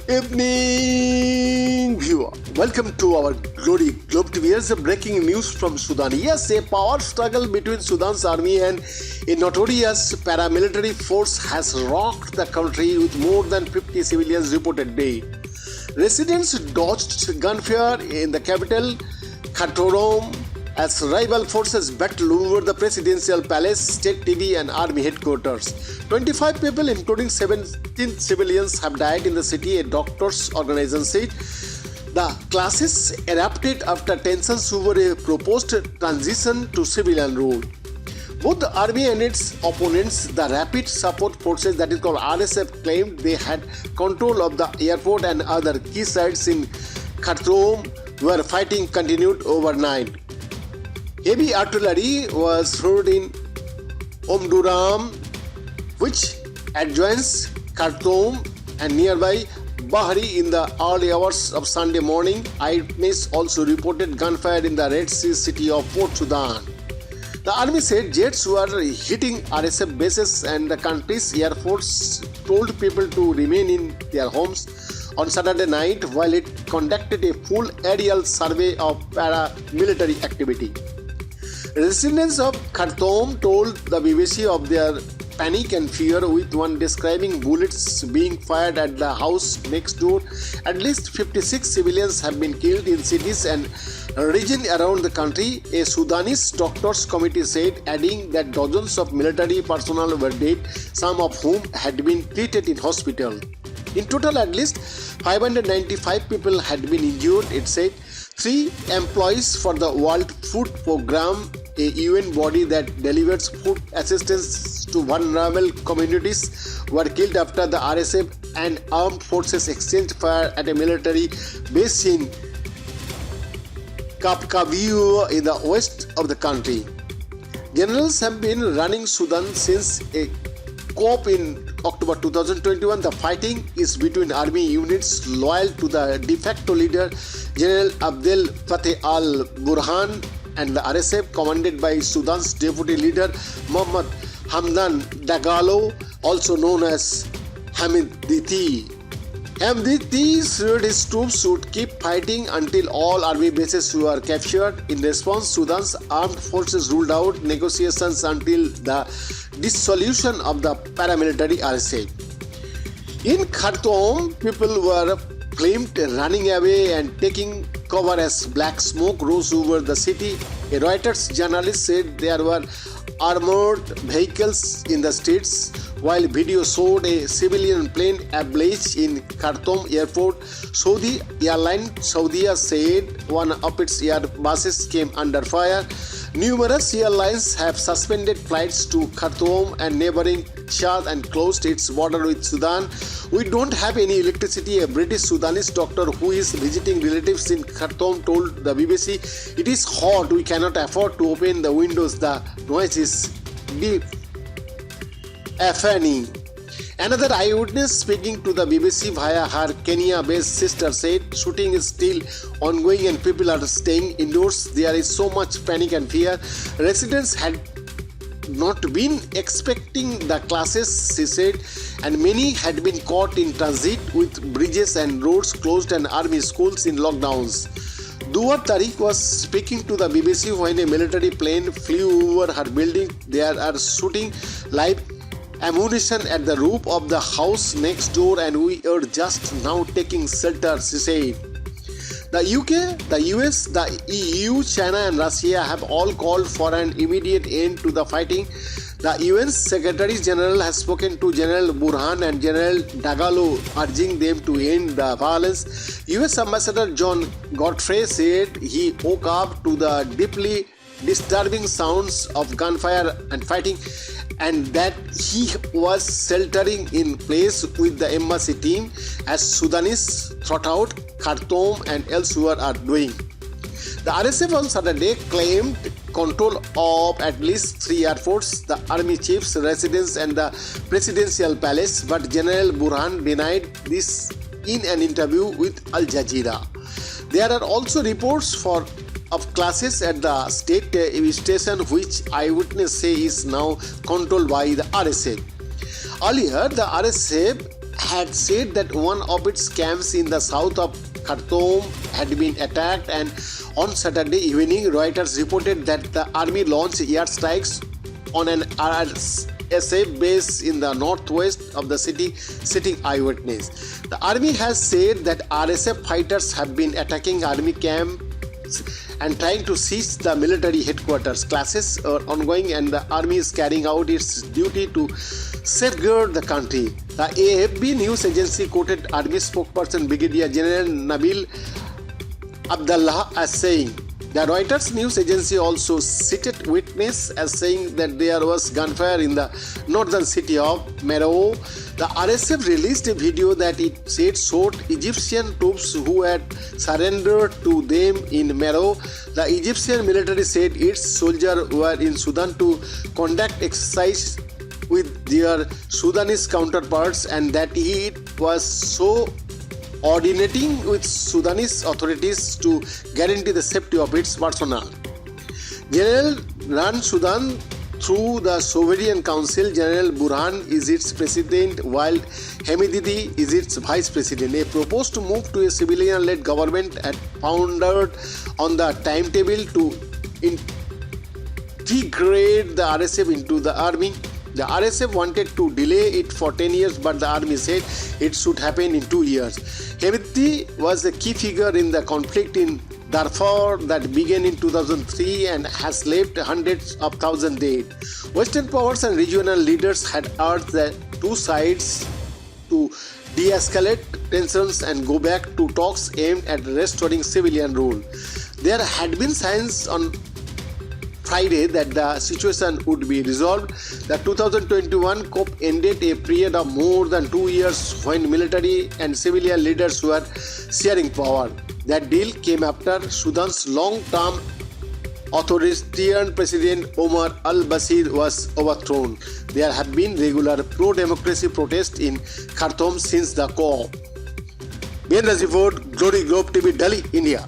Evening viewer, welcome to our Glory Globe TV. Here's the breaking news from Sudan. Yes, a power struggle between Sudan's army and a notorious paramilitary force has rocked the country with more than 50 civilians reported dead. Residents dodged gunfire in the capital, Khartoum, as rival forces battled over the presidential palace, state TV and army headquarters. 25 people, including 17 civilians, have died in the city, a doctors' organization said. The clashes erupted after tensions over a proposed transition to civilian rule. Both the army and its opponents, the Rapid Support Forces, that is called RSF, claimed they had control of the airport and other key sites in Khartoum, where fighting continued overnight. Heavy artillery was heard in Omduram, which adjoins Khartoum, and nearby Bahri in the early hours of Sunday morning. Eyewitnesses also reported gunfire in the Red Sea city of Port Sudan. The army said jets were hitting RSF bases and the country's air force told people to remain in their homes on Saturday night while it conducted a full aerial survey of paramilitary activity. Residents of Khartoum told the BBC of their panic and fear, with one describing bullets being fired at the house next door. At least 56 civilians have been killed in cities and regions around the country, a Sudanese doctors committee said, adding that dozens of military personnel were dead, some of whom had been treated in hospital. In total, at least 595 people had been injured, it said. 3 employees for the World Food Programme, a UN body that delivers food assistance to vulnerable communities, were killed after the RSF and armed forces exchanged fire at a military base in Kapkaviu in the west of the country. Generals have been running Sudan since a coup in October 2021. The fighting is between army units loyal to the de facto leader General Abdel Fattah al-Burhan and the RSF commanded by Sudan's deputy leader Mohammed Hamdan Dagalo, also known as Hamidati. Hamidati said his troops would keep fighting until all army bases were captured. In response, Sudan's armed forces ruled out negotiations until the dissolution of the paramilitary RSF. In Khartoum, people were claimed running away and taking cover as black smoke rose over the city. A Reuters journalist said there were armored vehicles in the streets, while video showed a civilian plane ablaze in Khartoum airport. Saudi airline Saudia said one of its airbuses came under fire. Numerous airlines have suspended flights to Khartoum and neighboring Chad and closed its border with Sudan. We don't have any electricity, a British Sudanese doctor who is visiting relatives in Khartoum told the BBC. It is hot, we cannot afford to open the windows, the noise is deafening. Another eyewitness speaking to the BBC via her Kenya-based sister said shooting is still ongoing and people are staying indoors. There is so much panic and fear. Residents had not been expecting the clashes, she said, and many had been caught in transit with bridges and roads closed and army schools in lockdowns. Duwar Tariq was speaking to the BBC when a military plane flew over her building. There are shooting live ammunition at the roof of the house next door and we are just now taking shelter, she said. The UK, the US, the EU, China and Russia have all called for an immediate end to the fighting. The UN Secretary General has spoken to General Burhan and General Dagalo, urging them to end the violence. US Ambassador John Godfrey said he woke up to the deeply disturbing sounds of gunfire and fighting and that he was sheltering in place with the embassy team as Sudanese throughout Khartoum and elsewhere are doing. The RSF on Saturday claimed control of at least 3 airports, the army chief's residence and the presidential palace, but General Burhan denied this in an interview with Al Jazeera. There are also reports of clashes at the state station, which eyewitnesses say is now controlled by the RSF. Earlier, the RSF had said that one of its camps in the south of Khartoum had been attacked, and on Saturday evening, Reuters reported that the army launched airstrikes on an RSF base in the northwest of the city, citing eyewitness. The army has said that RSF fighters have been attacking army camps and trying to seize the military headquarters. Clashes are ongoing and the army is carrying out its duty to safeguard the country. The AFP news agency quoted army spokesperson Brigadier General Nabil Abdullah as saying. The Reuters news agency also cited witness as saying that there was gunfire in the northern city of Meroe. The RSF released a video that it said showed Egyptian troops who had surrendered to them in Meroe. The Egyptian military said its soldiers were in Sudan to conduct exercise with their Sudanese counterparts and that it was so coordinating with Sudanese authorities to guarantee the safety of its personnel. General ran Sudan through the Sovereign Council. General Burhan is its president while Hamidati is its vice president. A proposed move to a civilian-led government had foundered on the timetable to integrate the RSF into the army. The RSF wanted to delay it for 10 years, but the army said it should happen in 2 years. Hamidati was a key figure in the conflict in Darfur that began in 2003 and has left hundreds of thousands dead. Western powers and regional leaders had urged the two sides to de-escalate tensions and go back to talks aimed at restoring civilian rule. There had been signs on Friday that the situation would be resolved. The 2021 COP ended a period of more than 2 years when military and civilian leaders were sharing power. That deal came after Sudan's long-term authoritarian president Omar al-Bashir was overthrown. There have been regular pro-democracy protests in Khartoum since the COP. Bien Report, Glory Globe TV, Delhi, India.